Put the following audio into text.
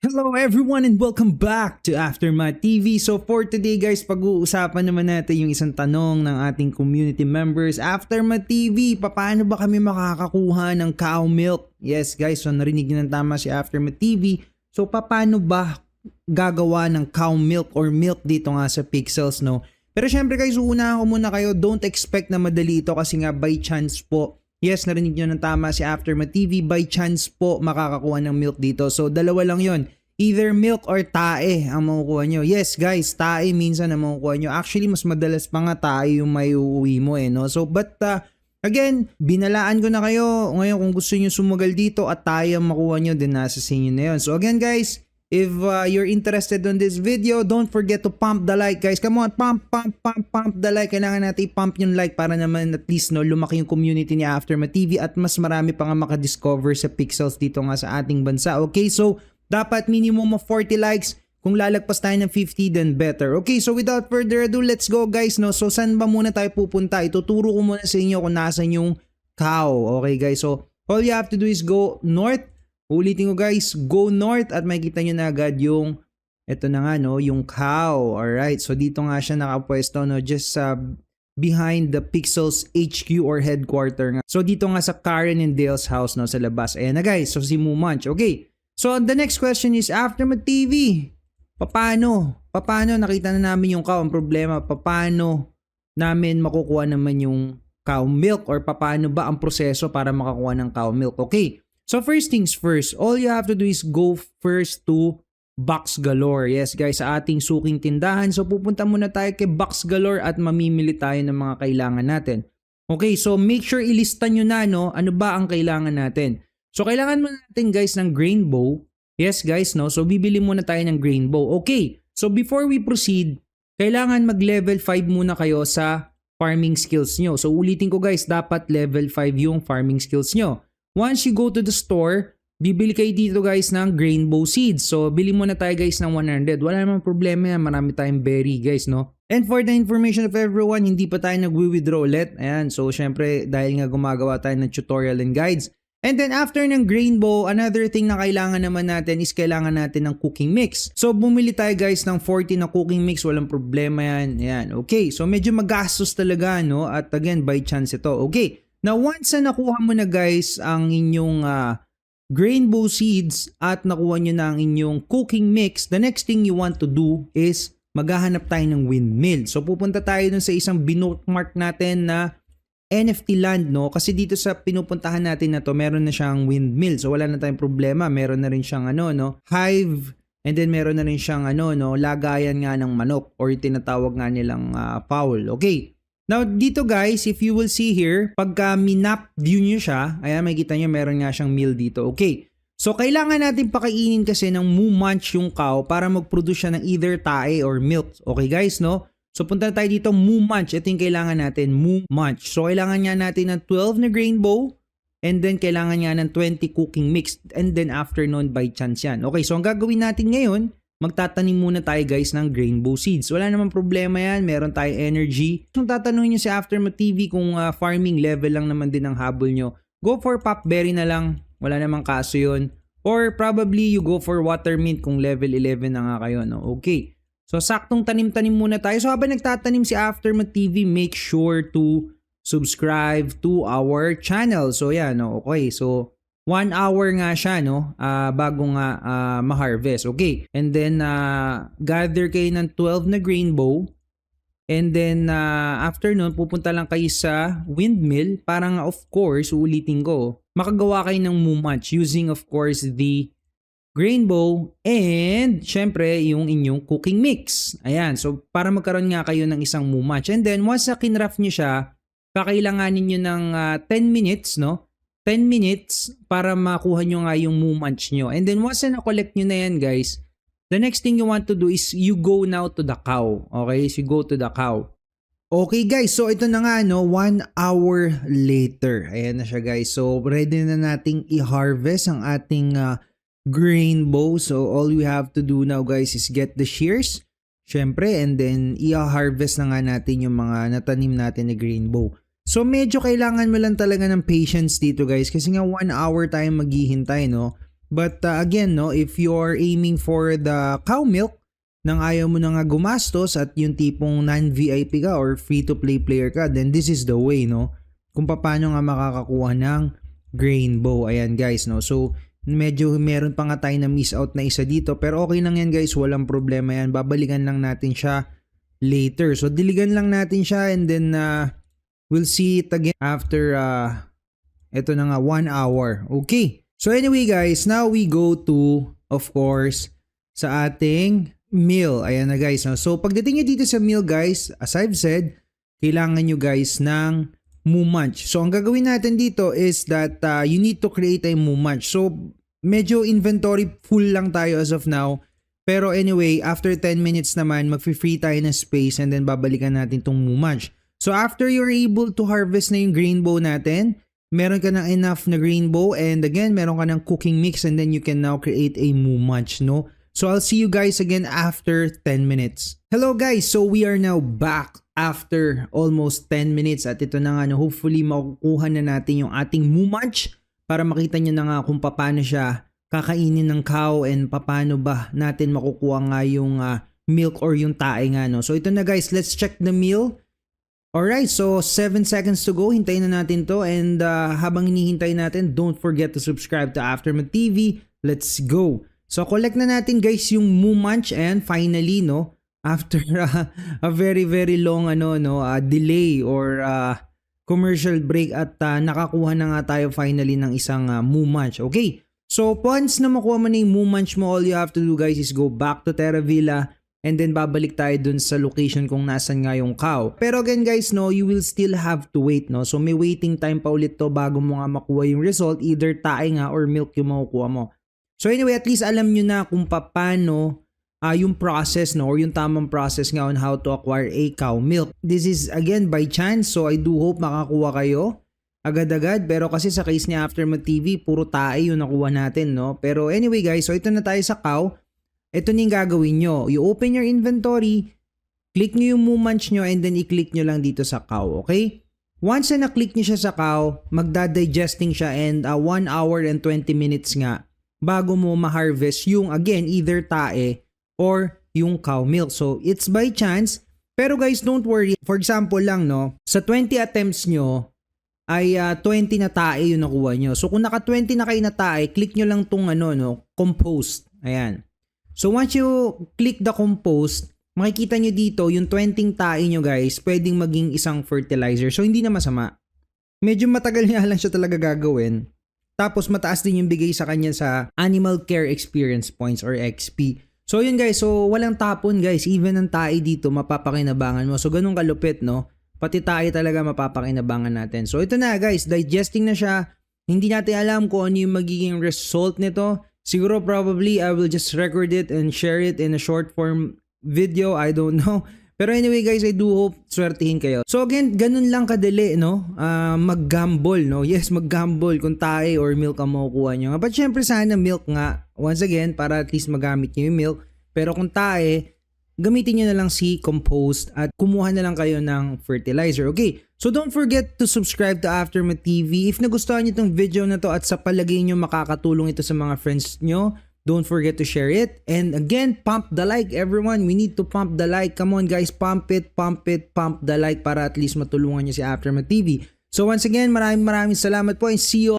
Hello everyone and welcome back to Aftermath TV. So for today guys, pag-uusapan naman natin yung isang tanong ng ating community members. Aftermath TV, paano ba kami makakakuha ng cow milk? Yes guys, so narinig nyo ng tama si Aftermath TV. So paano ba gagawa ng cow milk or milk dito nga sa Pixels, no? Pero syempre guys, uunahan ko muna kayo, don't expect na madali ito kasi nga by chance po. Yes, narinig nyo ng tama si Aftermath TV, by chance po makakakuha ng milk dito. So dalawa lang yon, either milk or tae ang makukuha nyo. Yes guys, tae minsan ang makukuha nyo. Actually, mas madalas pa nga tae yung may uuwi mo no? So but again, binalaan ko na kayo. Ngayon kung gusto nyo sumugal dito at tae ang makuha nyo, din nasa sa inyo na yun. So again guys, if you're interested on this video, don't forget to pump the like guys. Come on, pump the like. Kailangan natin i-pump yung like para naman at least no, lumaki yung community ni Aftermath TV at mas marami pa nga makadiscover sa Pixels dito nga sa ating bansa. Okay, so dapat minimum of 40 likes. Kung lalagpas tayo ng 50, then better. Okay, so without further ado, let's go guys. No? So saan ba muna tayo pupunta? Ituturo ko muna sa inyo kung nasan yung cow. Okay guys, so all you have to do is go north. Ulitin ko guys, go north at makikita nyo na agad yung, eto na nga no, yung cow. Alright, so dito nga siya nakapwesto, no, just behind the Pixels HQ or headquarter nga. So dito nga sa Karen and Dale's house, no, sa labas. Ayan na guys, so si Mumanch. Okay, so the next question is, Aftermath TV, paano nakita na namin yung cow? Ang problema, paano namin makukuha naman yung cow milk or paano ba ang proseso para makakuha ng cow milk? Okay. So first things first, all you have to do is go first to Box Galore. Yes guys, sa ating suking tindahan. So pupunta muna tayo kay Box Galore at mamimili tayo ng mga kailangan natin. Okay, so make sure ilista nyo na no, ano ba ang kailangan natin. So kailangan muna natin guys ng grain bow. Yes guys, no, so bibili muna tayo ng grain bow. Okay, so before we proceed, kailangan mag level 5 muna kayo sa farming skills nyo. So ulitin ko guys, dapat level 5 yung farming skills nyo. Once you go to the store, bibili kayo dito guys ng grain bow seeds. So, bili muna tayo guys ng 100. Wala namang problema yan. Marami tayong berry guys, no? And for the information of everyone, hindi pa tayo nag-withdraw ulit. Ayan. So, syempre, dahil nga gumagawa tayo ng tutorial and guides. And then, after ng grain bow, another thing na kailangan naman natin is kailangan natin ng cooking mix. So, bumili tayo guys ng 40 na cooking mix. Walang problema yan. Ayan. Okay. So, medyo magastos talaga, no? At again, by chance ito. Okay. Now, once na nakuha mo na guys ang inyong grain bow seeds at nakuha nyo na ang inyong cooking mix, the next thing you want to do is maghahanap tayo ng windmill. So, pupunta tayo dun sa isang binookmark natin na NFT land, no? Kasi dito sa pinupuntahan natin na to, meron na siyang windmill. So, wala na tayong problema. Meron na rin siyang hive, and then meron na rin siyang lagayan nga ng manok or tinatawag nga nilang fowl. Okay. Now, dito guys, if you will see here, pagka minap view nyo siya, ayan, makikita nyo meron nga siyang meal dito. Okay. So, kailangan natin pakainin kasi ng Mumanch yung cow para mag-produce siya ng either tae or milk. Okay guys, no? So, punta tayo dito, Mumanch. Ito yung kailangan natin, Mumanch. So, kailangan nga natin ng 12 na grain bow and then kailangan nga ng 20 cooking mix and then after nun by chance yan. Okay, so ang gagawin natin ngayon, magtatanim muna tayo guys ng grain bow seeds. Wala namang problema yan. Meron tayong energy. Kung tatanungin nyo si Aftermath TV kung farming level lang naman din ang habol nyo, go for popberry na lang. Wala namang kaso yun. Or probably you go for watermint kung level 11 na nga kayo. No? Okay. So saktong tanim-tanim muna tayo. So habang nagtatanim si Aftermath TV, make sure to subscribe to our channel. So yan. No? Okay. So 1 hour nga siya, no? Bago nga ma-harvest. Okay. And then, gather kayo ng 12 na grain bow. And then, after nun, pupunta lang kayo sa windmill. Para nga, of course, ulitin ko, makagawa kayo ng Mumanch using, of course, the grain bow and, syempre, yung inyong cooking mix. Ayan. So, para magkaroon nga kayo ng isang Mumanch. And then, once na kinraft nyo siya, kakailanganin nyo ng 10 minutes, no? 10 minutes para makuha nyo nga yung Mumanch nyo. And then once na na-collect nyo na yan guys, the next thing you want to do is you go now to the cow. Okay, so you go to the cow. Okay guys, so ito na nga 1 hour later. Ayan na siya guys. So ready na nating i-harvest ang ating grain bow. So all we have to do now guys is get the shears. Syempre, and then i-harvest na nga natin yung mga natanim natin na grain bow. So medyo kailangan mo lang talaga ng patience dito guys kasi nga 1 hour tayo maghihintay, no? But again, no, if you're aiming for the cow milk, nang ayaw mo na nga gumastos at yung tipong non-VIP ka or free-to-play player ka, then this is the way, no? Kung paano nga makakakuha ng Grainbow. Ayan guys, no? So, medyo meron pa nga tayo na miss out na isa dito. Pero okay lang yan guys, walang problema yan. Babalikan lang natin siya later. So, diligan lang natin siya and then we'll see it again after, ito na nga, 1 hour. Okay. So, anyway guys, now we go to, of course, sa ating meal. Ayan na guys. No? So pagdating nyo dito sa meal guys, as I've said, kailangan nyo guys ng Moo Munch. So ang gagawin natin dito is that you need to create a Moo Munch. So medyo inventory full lang tayo as of now. Pero anyway, after 10 minutes naman, mag-free tayo ng space and then babalikan natin tong Moo Munch. So after you're able to harvest na yung Grainbow natin, meron ka ng enough na Grainbow and again, meron ka ng cooking mix and then you can now create a Moo Munch, no? So I'll see you guys again after 10 minutes. Hello guys, so we are now back after almost 10 minutes at ito na nga, no, hopefully makukuha na natin yung ating Moo Munch para makita nyo na nga kung paano siya kakainin ng cow and paano ba natin makukuha nga yung milk or yung tae nga, no. So ito na guys, let's check the meal. Alright, so 7 seconds to go. Hintayin na natin to and habang hinihintay natin, don't forget to subscribe to Aftermath TV. Let's go! So collect na natin guys yung Moo Munch and finally, no, after a very long delay or commercial break at nakakuha na nga tayo finally ng isang Moo Munch. Okay, so once na makuha mo na yung Moo Munch mo, all you have to do guys is go back to Terra Villa and then babalik tayo dun sa location kung nasan nga yung cow. Pero again guys, no, you will still have to wait, no. So may waiting time pa ulit to bago mo nga makuha yung result, either tae nga or milk yung makukuha mo. So anyway, at least alam nyo na kung paano yung process, no, or yung tamang process nga on how to acquire a cow milk. This is again by chance, so I do hope makakuha kayo agad-agad. Pero kasi sa case ni Aftermath TV, puro tae yung nakuha natin, no. Pero anyway guys, so ito na tayo sa cow. Ito na yung gagawin nyo. You open your inventory, click nyo yung Moo Munch nyo and then i-click nyo lang dito sa cow, okay? Once na na-click nyo siya sa cow, magda-digesting siya and 1 hour and 20 minutes nga bago mo ma-harvest yung again either tae or yung cow milk. So it's by chance, pero guys don't worry. For example lang, no, sa 20 attempts nyo ay 20 na tae yung nakuha nyo. So kung naka 20 na kayo na tae, click nyo lang tong compost. Ayan. So once you click the compost, makikita nyo dito yung 20 tae nyo guys, pwedeng maging isang fertilizer. So hindi na masama. Medyo matagal nga lang siya talaga gagawin. Tapos mataas din yung bigay sa kanya sa Animal Care Experience Points or XP. So yun guys, so walang tapon guys. Even ang tae dito mapapakinabangan mo. So ganun kalupit, no? Pati tae talaga mapapakinabangan natin. So ito na guys, digesting na siya. Hindi natin alam kung ano yung magiging result nito. Siguro probably I will just record it and share it in a short form video. I don't know. Pero anyway guys, I do hope swertihin kayo. So again, ganun lang kadali, no? Mag-gamble, no? Yes, mag-gamble kung tae or milk ang makukuha nyo. But syempre sana milk nga. Once again, para at least magamit nyo yung milk. Pero kung tae, gamitin nyo na lang si compost at kumuha na lang kayo ng fertilizer. Okay, so don't forget to subscribe to Aftermath TV. If nagustuhan nyo itong video na to at sa palagay nyo makakatulong ito sa mga friends nyo, don't forget to share it. And again, pump the like everyone. We need to pump the like. Come on guys, pump it, pump the like para at least matulungan nyo si Aftermath TV. So once again, maraming salamat po and see you